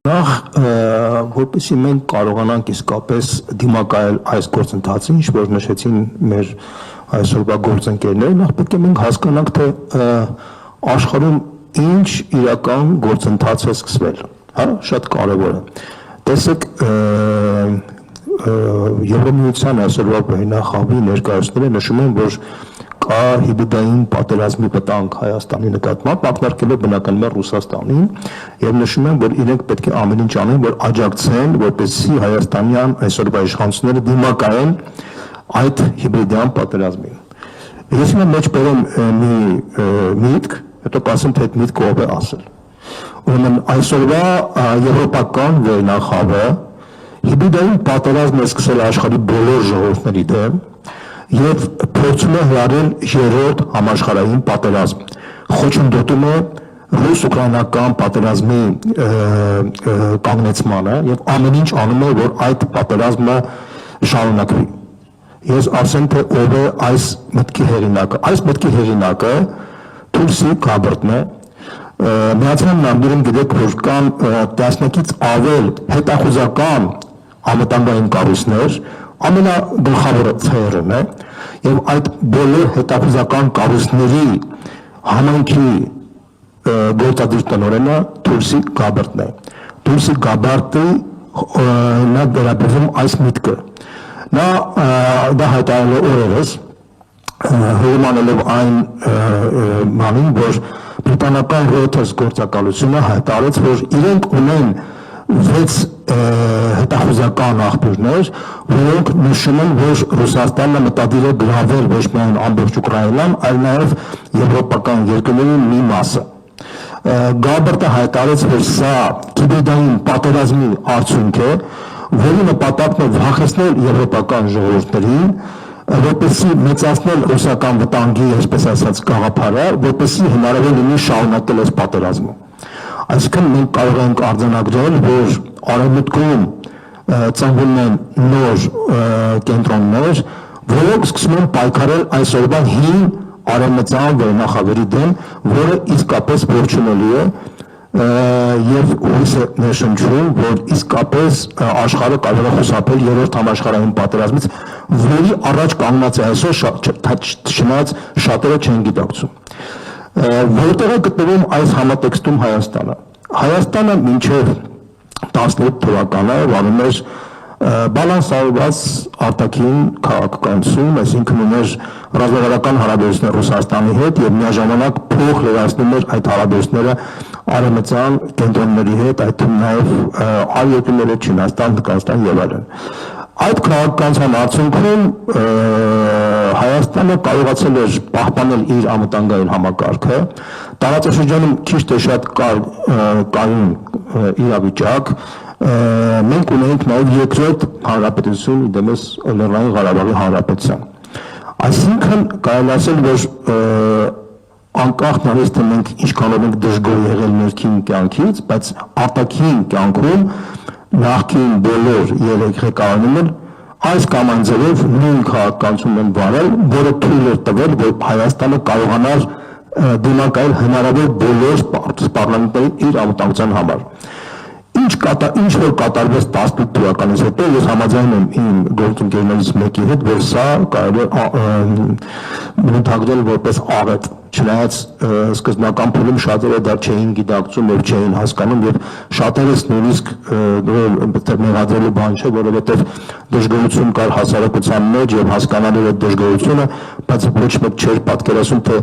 Նախ որպեսզի մենք կարողանանք իսկապես դիմակայել այս գործընթացին, ինչ որ նշեցին մեր այսօրվա գործընկերները, նախ պետք է մենք հասկանանք, թե աշխարհում ինչ իրական գործընթաց է սկսվել, հա, շատ կարևոր է։ Տեսեք, Եվրամիության այսօրվա վերնախավի ներկայացուցիչները նշում են, որ կա հիբրիդային պատերազմի վտանգ Հայաստանի նկատմամբ, ակնարկելով բնականաբար Ռուսաստանին, եւ նշում են, որ իրենք պետք է ամեն ինչ անեն, որ աջակցեն, որպեսզի հայաստանյան այսօրվա իշխանությունները դիմակայեն այդ հիբրիդյան պատերազմին։ Ես իմ մեջ բերեմ մի միտք, հետո կասեմ, թե այդ միտքը ով է ասել։ Ուրեմն այսօրվա եվրոպական վերնախավը հիբրիդային պատերազմ է սկսել աշխարհի բոլոր ժողովուրդների դեմ եւ փորձում է հրահրել երրորդ համաշխարհային պատերազմ, խոչընդոտում է ռուս-ուկրաինական պատերազմի կանգնեցմանը եւ ամեն ինչ անում է, որ այդ պատերազմը շարունակվի։ Ես ասեմ, թե ով է այս մտքի հեղինակը։ Այս մտքի հեղինակը Թուրքիի Գաբրտն է։ Միացյալ Նահանգներում գիտեք, որ կան տասնյակից ավել հետախուզական անվտանգային կառույցներ, ամենագլխավորը ՑՌ-ն է, եւ այդ բոլոր հետախուզական կառույցների համայնքի գործադիր տնօրենը Թուրքիի Գաբրտն է։ Թուրքիի Գաբրտը նա վերաբերում այս միտքը։ Նա դա հայտարարել է օրերս, հորմանելով այն մանին, որ բրիտանական Reuters գործակալությունը հայտարարեց, որ իրենք ունեն 6 հետախուզական աղբյուրներ, որոնք նշում են, որ Ռուսաստանը մտադիր է գրավել ոչ միայն ամբողջ Ուկրաինան, այլ նաև եվրոպական երկրների մի մասը։ Գաբրտը հայտարարեց, որ սա հիբրիդային պատերազմի արդյունք է, որի նպատակն է վախեցնել եվրոպական ժողովուրդներին, որպեսզի մեծացնել ռուսական վտանգի, այսպես ասած, գաղափարը, որպեսզի հնարավոր լինի շարունակել այս պատերազմը։ Այսինքն մենք կարող ենք արձանագրել, որ արևմուտքում ծնվում են նոր կենտրոններ, որոնք սկսում են պայքարել այսօրվա հին արևմտյան վերնախավերի դեմ, որը իսկապես ողջունելի է եւ հույս է ներշնչում, որ իսկապես աշխարհը կարող է խուսափել երրորդ համաշխարհային պատերազմից, որի առաջ կանգնած է այսօր, չնայած շատերը չեն գիտակցում։ Որտեղ է գտնվում այս համատեքստում Հայաստանը։ Հայաստանը մինչև 17 թվականը վարում էր բալանսավորված արտաքին քաղաքականություն, այսինքն ուներ ռազմավարական հարաբերություններ Ռուսաստանի հետ եւ միաժամանակ փող լրացնում էր այդ հարաբերությունները արևմտյան կենտրոնների հետ, այդ թվում նաեւ այլ երկրների, Չինաստան, Հնդկաստան եւ այլն։ Այդ քաղաքականության արդյունքում Հայաստանը կարողացել էր պահպանել իր անվտանգային համակարգը, տարածաշրջանում քիչ թե շատ կայուն իրավիճակ, մենք ունենք նաև երկրորդ հանրապետություն դեմս Լեռնային Ղարաբաղի հանրապետության։ Այսինքն կարելի ասել, որ անկախ նայած թե մենք ինչքանով ենք դժգոհ եղել ներքին կյանքից, բայց արտաքին կյանքում նախքին բոլոր երեք ղեկավարներն այս կամ այն ձևով նույն քաղաքականությունն են վարել, որը թույլ էր տվել, որ Հայաստանը կարողանար դիմակայել հնարավոր բոլոր պարլամենտների իր անվտանգության համար։ Ինչ որ կատարվեց 18 թվականից հետո, ես համաձայն եմ իմ գործընկերներից մեկի հետ, որ սա կարելի է բնութագրել որպես աղետ, չնայած սկզբնական փուլում շատերը դա չէին գիտակցում եւ չէին հասկանում եւ շատերս նույնիսկ մեղադրելու բան չէ, որովհետեւ դժգոհություն կար հասարակության մեջ եւ հասկանալու այդ դժգոհությունը, բայց ոչ մեկ չէր պատկերացնում, թե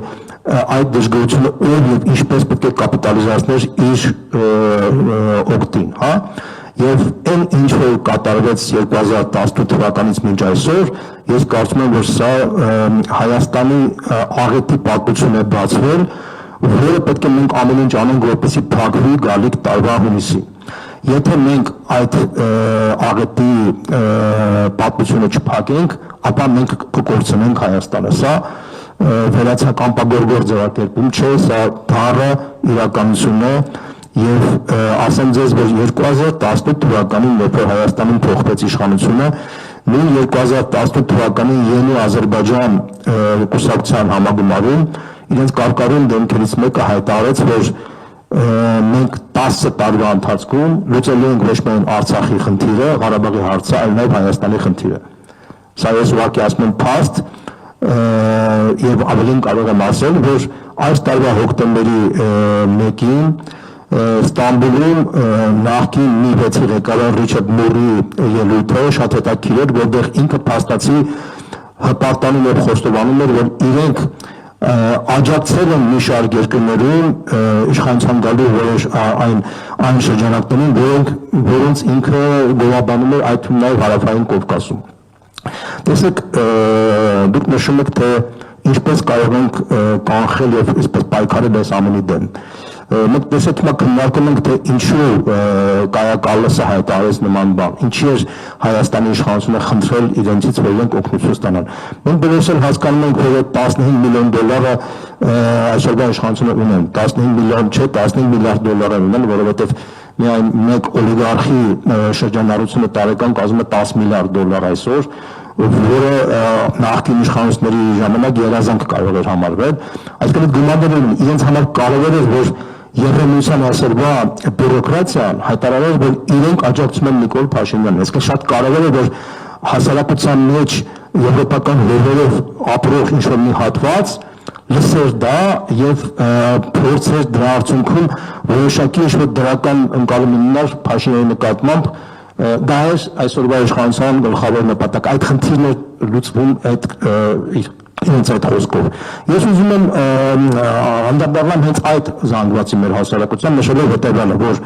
այդ դժգոհությունը ով եւ ինչպես պետք է կապիտալիզացներ իր օգտին, հա, եւ այն ինչ որ կատարվեց 2018 թվականից մինչ այսօր, ես կարծում եմ, որ սա Հայաստանի աղետի պատմություն է բացվել, որը պետք է մենք ամեն ինչ անենք, որպեսզի փակվի գալիք տարվա հունիսին։ Եթե մենք այդ աղետի պատմությունը չփակենք, ապա մենք կկորցնենք Հայաստանը։ Սա վերացականպագորգոր ձևակերպում չէ, սա դառը իրականություն է եւ ասեմ ձեզ, որ 2018 թվականին, երբ Հայաստանում փոխվեց իշխանությունը, նույն 2018 թվականին ԵՆՈ Ադրբեջան կուսակցության համագումարում իրենց կարգավորում դեմքերից մեկը հայտարարեց, որ մենք 10 տարվա ընթացքում լուծելու ենք ոչ միայն Արցախի խնդիրը, Ղարաբաղի հարցը, այլ նաև Հայաստանի խնդիրը։ Սա ես ուղղակի ասում եմ փաստ եւ ավելին կարող եմ ասել, որ այս տարվա հոկտեմբերի 1-ին Ստամբուլում նախկին ՄԻ-ի ղեկավար Ռիչարդ Մուրի ելույթը շատ հետաքրքիր էր, որտեղ ինքը փաստացի հպարտանում եւ խոստովանում էր, որ իրենք աջակցել են մի շարք երկրներում իշխանության գալու որոշ այն շրջանակներում, որոնց ինքը գովաբանում էր, այդ թվում նաեւ Հարավային Կովկասում։ Տեսեք, դուք նշում եք, թե ինչպես կարող ենք կանխել եւ այսպես պայքարել այս ամենի դեմ։ Մենք տեսեք հիմա քննարկում ենք, թե ինչու Կայա Կալլասը հայտարարեց նման բան, ինչի էր Հայաստանի իշխանությունը խնդրել իրենցից, որ իրենք օգնություն ստանան։ Մենք բոլորս էլ հասկանում ենք, որ 15 միլիոն դոլարը այսօրվա իշխանությունը ունեն, 15 միլիոն չէ, 15 միլիարդ դոլար ունեն, որովհետև միայն մեկ օլիգարխի շրջանառությունը տարեկան կազմում է 10 միլիարդ դոլար այսօր, որը նախկին իշխանությունների ժամանակ երազանք կարող էր համարվել, այսինքն այդ գումարները իրենց համար կարևոր էր, որ Եվրամիության այսօրվա բյուրոկրատիան հայտարարել, որ իրենք աջակցում են Նիկոլ Փաշինյանին, այսինքն շատ կարևոր է, որ հասարակության մեջ եվրոպական հողերով ապրող ինչ-որ մի հատված լսեր դա եւ փորձեր դրա արդյունքում որոշակի ինչ-որ դրական ընկալում ունենալ Փաշինյանի նկատմամբ, դա է այսօրվա իշխանության գլխավոր նպատակ, այդ խնդիրն է լուծվում այդ իրենց այդ խոսքով։ Ես ուզում եմ անդրադառնամ հենց այդ զանգվածի մեր հասարակության, նշելով հետևյալը, որ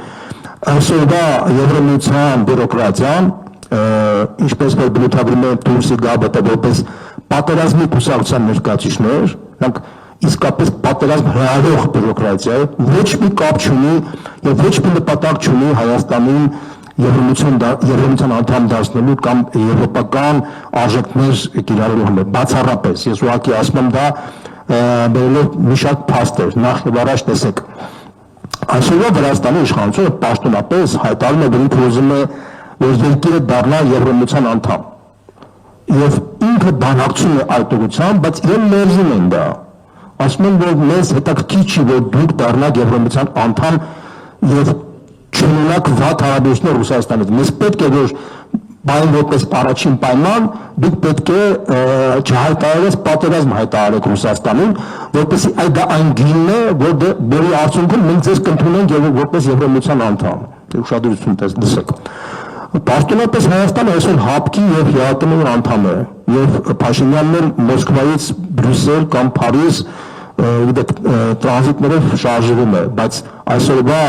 այսօրվա Եվրամիության բյուրոկրատիան, ինչպես որ բնութագրում է Թուրքիի գաբը որպես պատերազմի կուսակցության ներկայացուցիչներ, նրանք իսկապես պատերազմ հրահրող բյուրոկրատիա է, ոչ մի կապ չունի եւ ոչ մի նպատակ չունի Հայաստանին Եվրամիության անդամ դարձնելու կամ եվրոպական արժեքներ կիրառելու համար, բացառապես, ես ուղղակի ասում եմ դա բերելով մի շարք փաստեր, նախ եւ առաջ տեսեք, այսօրվա Վրաստանի իշխանությունը պաշտոնապես հայտարարում է, որ ինքը ուզում է, որ երկիրը դառնա Եվրամիության անդամ, եւ ինքը բանակցում է այդ ուղղությամբ, բայց իրեն մերժում են դա, ասում են, որ մեզ հետաքրքիր չի, որ դուք դառնաք Եվրամիության անդամ եւ չունենաք վատ հարաբերություններ Ռուսաստանից։ Մեզ պետք է, որ բան որպես առաջին պայման դուք պետք է չհայտարարես պատերազմ հայտարարեք Ռուսաստանին, որպեսզի դա այն գինն է, որի արդյունքում մենք ձեզ կընդունենք որպես Եվրամիության անդամ։ Ուշադրություն տեսեք։ Պաշտոնապես Հայաստանը այսօր ՀԱՊԿ-ի եւ ԵԱՏՄ-ի անդամ է, եւ Փաշինյանն էլ Մոսկվայից Բրյուսել կամ Փարիզ տրանզիտներով շարժվում է, բայց այսօրվա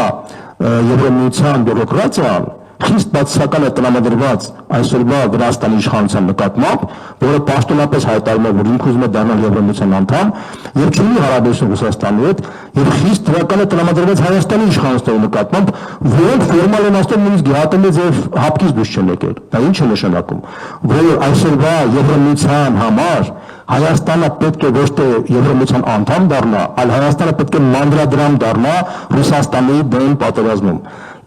Եվրամիության բյուրոկրատիան խիստ բացասական է տրամադրված այսօրվա Վրաստանի իշխանության նկատմամբ, որը պաշտոնապես հայտարարում է, որ ինքը ուզում է դառնալ Եվրամիության անդամ եւ չունի հարաբերություն Ռուսաստանի հետ, եւ խիստ դրական է տրամադրված Հայաստանի իշխանությունների նկատմամբ, որոնք ֆորմալ են ասում նույնիսկ ՀԱՏՄ-ից եւ ՀԱՊԿ-ից դուրս չեն եկել։ Դա ինչ է նշանակում, որ այսօրվա Եվրամիության համար Հայաստանը պետք է ոչ թե Եվրամիության անդամ դառնա, այլ Հայաստանը պետք է մանրադրամ դառնա Ռուսաստանի դեմ պատերազմում։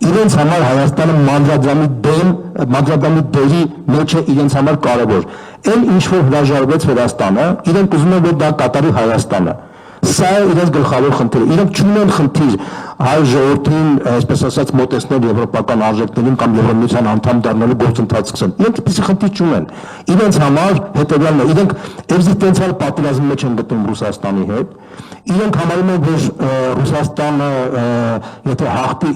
Իրենց համար Հայաստանը մանրադրամի դերի մեջ է իրենց համար կարևոր։ Այն ինչ որ հրաժարվեց Վրաստանը, իրենք ուզում են, որ դա կատարի Հայաստանը։ Սա է իրենց գլխավոր խնդիրը։ Իրենք չունեն խնդիր հայ ժողովրդին, այսպես ասած, մոտեցնել եվրոպական արժեքներին կամ Եվրամիության անդամ դառնալու գործընթաց սկսեն։ Իրենք այդպիսի խնդիր չունեն։ Իրենց համար հետևյալն է, իրենք էկզիստենցիալ պատերազմի մեջ են գտնվում Ռուսաստանի հետ։ Իրենք համարում են, որ Ռուսաստանը եթե հաղթի,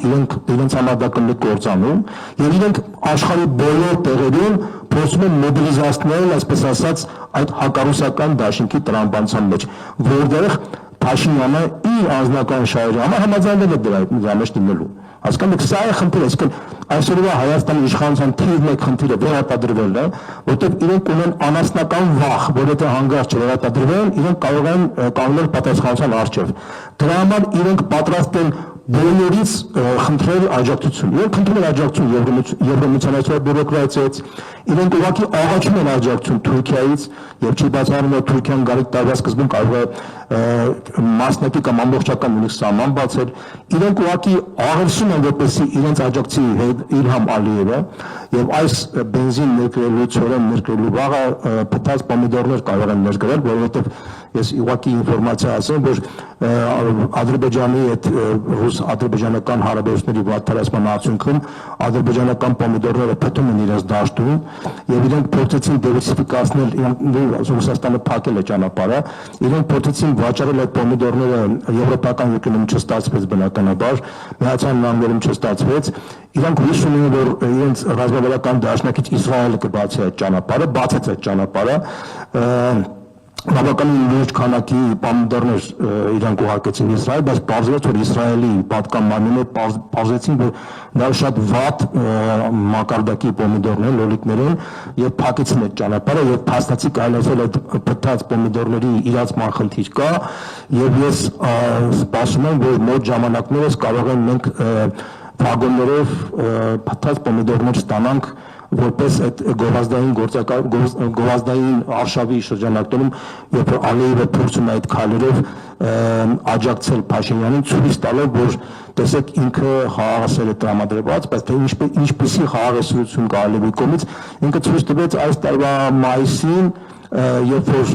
իրենց համար դա կլինի կործանում, եւ իրենք աշխարհի բոլոր տեղերում փորձում են մոբիլիզացնել, այսպես ասած, այդ հակառուսական դաշինքի տրամաբանության մեջ, որտեղ Փաշինյանը իր անձնական շահերի համար համաձայնել է դրա մեջ դնելու։ Հասկանու՞մ եք, սա է խնդիրը, այսինքն այսօրվա Հայաստանի իշխանության թիվ 1 խնդիրը վերարտադրվելն է, որտեղ իրենք ունեն անասնական վախ, որ եթե հանգարց չվերարտադրվեն, իրենք կարող են կանգնել պատասխանատվության առջև։ Դրա համար իրենք պատրաստ են բոլորից խնդրել աջակցություն։ Իրենք խնդրում են աջակցություն Եվրամիության այսօր բյուրոկրատիայից, իրենք ուղղակի աղաչում են աջակցություն Թուրքիայից, եւ չի բացառում, որ Թուրքիան գալիք տարվա սկզբում կարող է մասնակի կամ ամբողջական ունի սահման բացել։ Իրենք ուղղակի աղերսում են, որպեսզի իրենց աջակցի Իլհամ Ալիևը եւ այս բենզին ներկրելու, ցորեն ներկրելու վաղը փտած պոմիդորներ կարող են ներկրել, որովհետեւ ես ուղղակի ինֆորմացիա ասեմ, որ Ադրբեջանի այդ ռուս-ադրբեջանական հարաբերությունների վատթարացման արդյունքում ադրբեջանական պոմիդորները փտում են իրենց դաշտում եւ իրենք փորձեցին դիվերսիֆիկացնել, Ռուսաստանը փակել է ճանապարհը, իրենք փորձեցին վաճառել այդ պոմիդորները եվրոպական երկրներում չստացվեց բնականաբար, Միացյալ Նահանգներում չստացվեց, իրանք հույս ունեն, որ իրենց ռազմավարական դաշնակից Իսրայելը կբացի այդ ճանապարհը, բացեց այդ ճանապարհը, բավականին լուրջ քանակի պոմիդորներ իրանք ուղարկեցին Իսրայել, բայց պարզվեց, որ Իսրայելի պատկան մարմինները պարզեցին, որ դա շատ վատ մակարդակի պոմիդորներ, լոլիկներ են եւ փակեցին այդ ճանապարհը եւ փաստացի կարելի ասել այդ փտած պոմիդորների իրացման խնդիր կա եւ ես սպասում եմ, որ մոտ ժամանակներս կարող են մենք վագոններով փտած պոմիդորներ ստանանք որպես այդ գովազդային արշավի շրջանակներում, երբ Ալիևը փորձում է այդ քայլերով աջակցել Փաշինյանին, ցույց տալով, որ տեսեք ինքը խաղաղասեր է տրամադրված, բայց թե ինչպիսի խաղաղասիրություն կա Ալիևի կողմից, ինքը ցույց տվեց այս տարվա մայիսին, երբ որ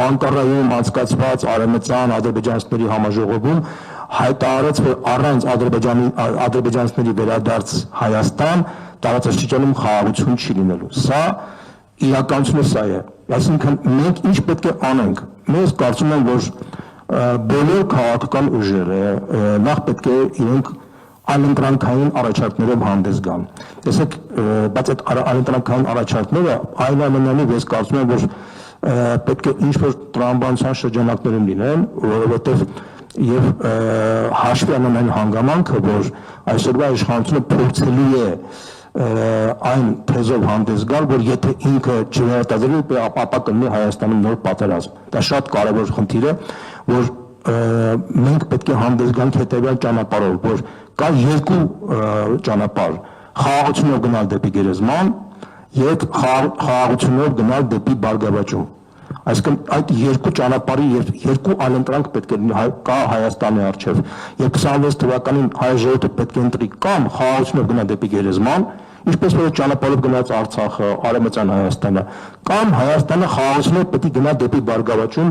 Անկարայում անցկացված արևմտյան ադրբեջանցիների համաժողովում հայտարարեց, որ առանց ադրբեջանցիների վերադարձ Հայաստան տարածաշրջանում խաղաղություն չի լինելու։ Սա իրականությունը սա է։ Այսինքն մենք ինչ պետք է անենք։ Մենք կարծում ենք, որ բոլոր քաղաքական ուժերը նախ պետք է իրենք այլընտրանքային առաջարկներով հանդես գան։ Տեսեք, բայց այդ այլընտրանքային առաջարկները այնուամենայնիվ ես կարծում եմ, որ պետք է ինչ-որ տրամաբանության շրջանակներում լինեն, որովհետև եւ հաշվի առնեն այն հանգամանքը, որ այսօրվա իշխանությունը փորձելու է այն թեզով հանդես գալ, որ եթե ինքը չվերադառնի, ապա կլինի Հայաստանում նոր պատերազմ։ Դա շատ կարևոր խնդիր է, որ մենք պետք է հանդես գանք հետեւյալ ճանապարհով, որ կա երկու ճանապարհ՝ խաղաղությունով գնալ դեպի գերեզման եւ խաղաղությունով գնալ դեպի բարգավաճում։ Այսինքն այդ երկու ճանապարհի երկու այլընտրանք պետք է կա Հայաստանի առջև։ Եվ 26 թվականին հայ ժողովուրդը պետք է ընտրի կամ խաղաղությունով գնա դեպի գերեզման, ինչպես որ ճանապարհով գնաց Արցախը, Արևմտյան Հայաստանը, կամ Հայաստանը խաղաղությունով պետք է գնա դեպի բարգավաճում,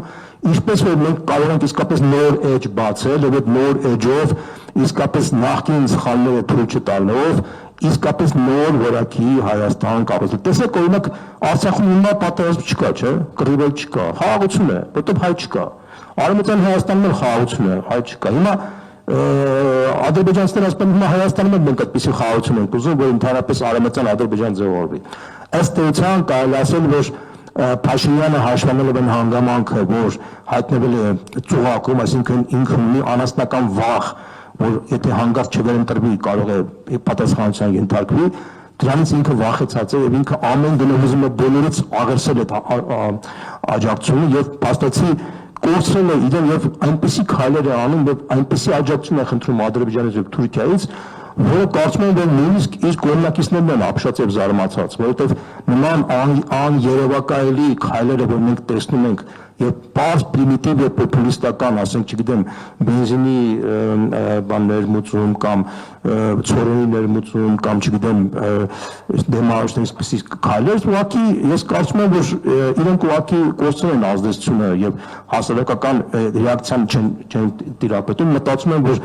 ինչպես որ մենք կարող ենք իսկապես նոր էջ բացել եւ այդ նոր էջով իսկապես նախկին սխալները թույլ չտալով իսկապես նոր որակի Հայաստան կառուցել։ Տեսեք, օրինակ Արցախում հիմա պատերազմ չկա, չէ՞, կռիվ չկա, խաղաղություն է, որտեղ հայ չկա։ Արևմտյան Հայաստանում էլ խաղաղություն է, հայ չկա։ Հիմա ադրբեջանցիները ասում են, հիմա Հայաստանում էլ մենք այդպիսի խաղաղություն ենք ուզում, որ ընդհանրապես արևմտյան Ադրբեջան ձևավորվի։ Ըստ էության կարելի ասել, որ Փաշինյանը հաշվանելով այն հանգամանքը, որ հայտնվել է ծուղակում, այսինքն ինքը ունի անասնական վախ, որ եթե հանգարց չվերընտրվի, կարող է պատասխանատվության ենթարկվի, դրանից ինքը վախեցած է եւ ինքը ամեն գնով ուզում է բոլորից աղերսել այդ աջակցությունը եւ փաստացի կորցրել է իրեն եւ այնպիսի քայլեր է անում, որ այնպիսի աջակցություն է խնդրում Ադրբեջանից եւ Թուրքիայից, որը կարծում եմ, որ նույնիսկ իր կողմնակիցներն են ապշած եւ զարմացած, որովհետեւ նման աներևակայելի քայլերը, որ մենք տեսնում ենք եւ բաց պրիմիտիվ եւ պոպուլիստական, ասենք, չգիտեմ, բենզինի ներմուծում կամ ցորենի ներմուծում կամ չգիտեմ դեմարշտենսպիսի քայլեր, ուղղակի ես կարծում եմ, որ իրենք ուղղակի կորցրել են ազդեցությունը եւ հասարակական ռեակցիան չեն տիրապետում, մտածում եմ, որ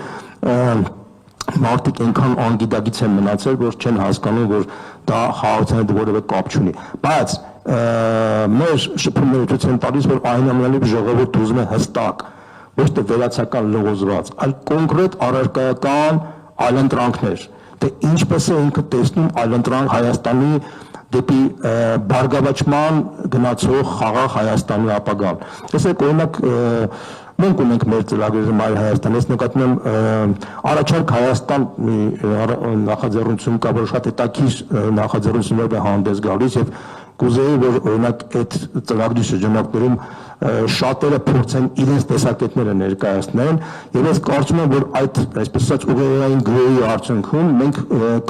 մարդիկ այնքան անգիտագից են մնացել, որ չեն հասկանում, որ դա խաղաղության հետ որևէ կապ չունի։ Բայց մեր շփումները ցույց են տալիս, որ այնուամենայնիվ ժողովուրդը ուզում է հստակ, ոչ թե վերացական լողոզված, այլ կոնկրետ առարկայական այլընտրանքներ։ Դե ինչպես է ինքը տեսնում այլընտրանք Հայաստանի դեպի բարգավաճման գնացող խաղաղ Հայաստանի ապագան։ Տեսեք, օրինակ մենք ունենք մեր ծրագրերը Մայր Հայաստան, ես նկատում եմ առաջարկ Հայաստան նախաձեռնություն կա, որ շատ հետաքրքիր նախաձեռնություններ է հանդես գալիս եւ կուզեի, որ օրինակ այդ ծրագրի շրջանակներում շատերը փորձեն իրենց տեսակետները ներկայացնեն եւ ես կարծում եմ, որ այդ այսպես ասած ուղեղային գրոյի արդյունքում մենք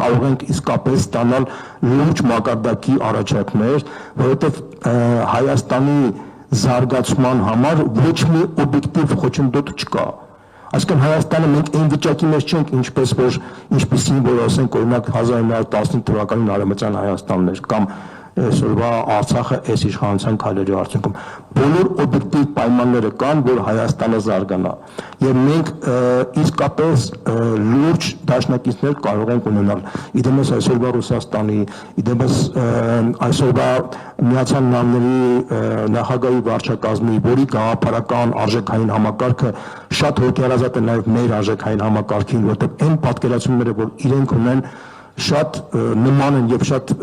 կարող ենք իսկապես ստանալ լուրջ մակարդակի առաջարկներ, որովհետեւ Հայաստանի զարգացման համար ոչ մի օբյեկտիվ խոչընդոտ չկա։ Այսինքն Հայաստանը մենք այն վիճակի մեջ չենք, ինչպեսին որ ասենք օրինակ 1915 թվականին Արևմտյան Հայաստանն էր կամ այսօրվա Արցախը այս իշխանության քայլերի արդյունքում բոլոր օբյեկտիվ պայմանները կան, որ Հայաստանը զարգանա, եւ մենք իսկապես լուրջ դաշնակիցներ կարող ենք ունենալ, իդեմս այսօրվա Ռուսաստանի, իդեմս այսօրվա Միացյալ Նահանգների նախագահի վարչակազմի, որի գաղափարական արժեքային համակարգը շատ հոգեհարազատ է նաեւ մեր արժեքային համակարգին, որտեղ այն պատկերացումները, որ իրենք ունեն, շատ նման են եւ շատ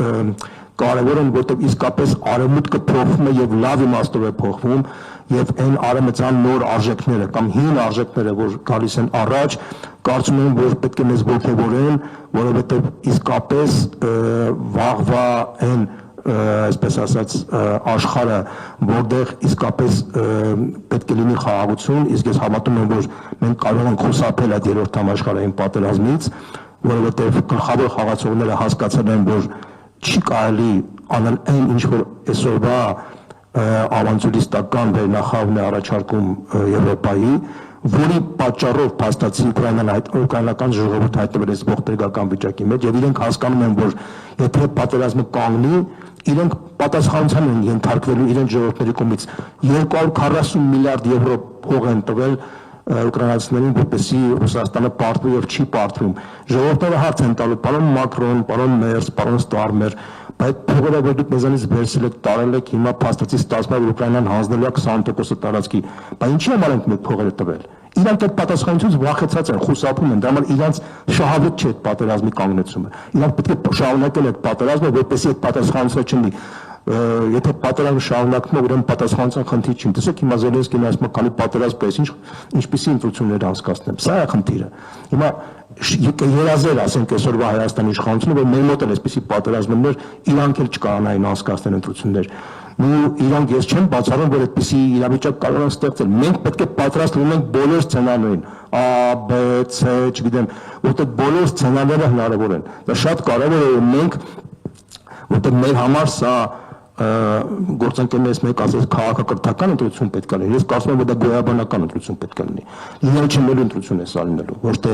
կարևոր են, որտեղ իսկապես արևմուտքը փոխվում է եւ լավ իմաստով է փոխվում եւ այն արևմտյան նոր արժեքները կամ հին արժեքները, որ գալիս են առաջ, կարծում եմ, որ պետք է մեզ ողջևորեն, որովհետեւ իսկապես վաղվա այն այսպես ասած աշխարհը, որտեղ իսկապես պետք է լինի խաղաղություն, իսկ ես հավատում եմ, որ մենք կարող ենք խուսափել այդ երրորդ համաշխարհային պատերազմից, որովհետեւ գլխավոր խաղացողները հասկացել են, որ չի կարելի անել այն, ինչ որ այսօրվա ավանցուլիստական վերնախավն է առաջարկում Եվրոպայի, որի պատճառով փաստացի ուկրաինական ժողովուրդը հայտնվել է ողբերգական վիճակի մեջ, եւ իրենք հասկանում են, որ եթե պատերազմը կանգնի, իրենք պատասխանատվության են ենթարկվելու իրենց ժողովուրդների կողմից 240 միլիարդ եվրո փող են տվել ուկրաինացիներին, որպեսզի Ռուսաստանը պարտվի եւ չի պարտվում։ Ժողովուրդները հարց են տալու, պարոն Մակրոն, պարոն Մերս, պարոն Ստարմեր, բայց փողերը, որ դուք մեզանից վերցրել եք, տարել եք, հիմա փաստացի ստացվում է, որ Ուկրաինան հանձնելու է 20%-ը տարածքի։ Բայց ինչի համար ենք մենք փողերը տվել։ Իրանք այդ պատասխանատվությունից վախեցած են, խուսափում են, դա համար իրանք շահավետ չէ այդ պատերազմի կանգնեցումը։ Իրանք պետք է շարունակեն այդ պատերազմը, որպեսզի այդ պատասխանատվությունը չլինի։ Եթե պատերազմը շարունակվում է, ուրեմն պատասխանատվության խնդիր չի։ Տեսեք, հիմա Զելենսկին ասում է, քանի պատերազմ պես, ինչպիսի ընտրություններ անցկացնեմ։ Սա է խնդիրը։ Հիմա երազեր, ասենք, այսօրվա Հայաստանի իշխանությունը, որ մեր մոտ էլ այսպիսի պատերազմներ իրանք էլ չկարանային անցկացնել ընտրություններ։ Ու իրանք ես չեմ բացառում, որ այդպիսի իրավիճակ կարող են ստեղծել։ Մենք պետք է պատրաստ լինենք բոլոր սցենարներին, A, B, C, չգիտեմ, որտեղ բոլոր սցենարները հնարավոր են։ Դա շատ կարևոր է, մենք, որտեղ մեր համար սա գործընկերներից մեկը ասեց քաղաքակրթական ընտրություն պետք է լինի։ Ես կարծում եմ, որ դա գոյաբանական ընտրություն պետք է լինի։ Լինել չլինելու ընտրություն է սա լինելու, ոչ թե